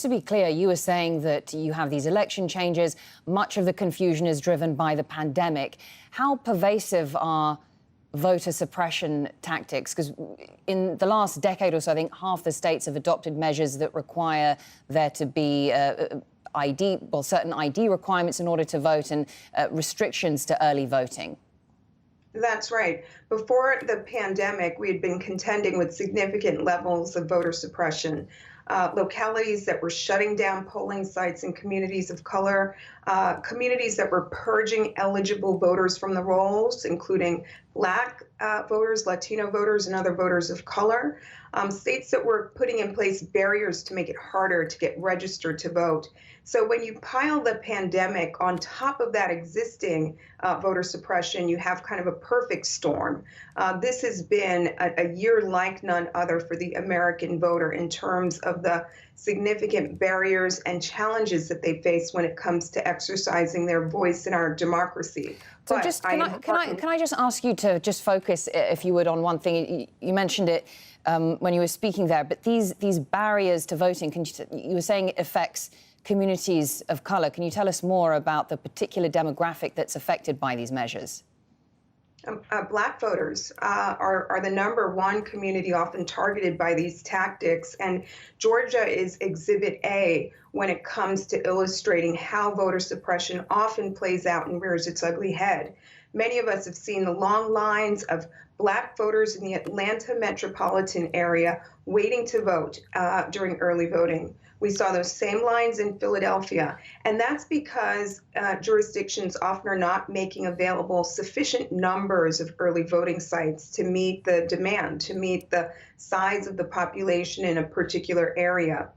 To be clear, you were saying that you have these election changes. Much of the confusion is driven by the pandemic. How pervasive are voter suppression tactics? Because in the last decade or so, I think half the states have adopted measures that require there to be certain ID requirements in order to vote and restrictions to early voting. That's right. Before the pandemic, we had been contending with significant levels of voter suppression. Localities that were shutting down polling sites in communities of color, communities that were purging eligible voters from the rolls, including Black voters, Latino voters, and other voters of color. States that were putting in place barriers to make it harder to get registered to vote. So when you pile the pandemic on top of that existing voter suppression, you have kind of a perfect storm. This has been a year like none other for the American voter in terms of the significant barriers and challenges that they face when it comes to exercising their voice in our democracy. So just can I just ask you to just focus, if you would, on one thing? You mentioned it when you were speaking there, but these barriers to voting, you were saying it affects communities of color. Can you tell us more about the particular demographic that's affected by these measures? Black voters are the #1 community often targeted by these tactics, and Georgia is Exhibit A when it comes to illustrating how voter suppression often plays out and rears its ugly head. Many of us have seen the long lines of Black voters in the Atlanta metropolitan area waiting to vote during early voting. We saw those same lines in Philadelphia, and that's because jurisdictions often are not making available sufficient numbers of early voting sites to meet the demand, to meet the size of the population in a particular area.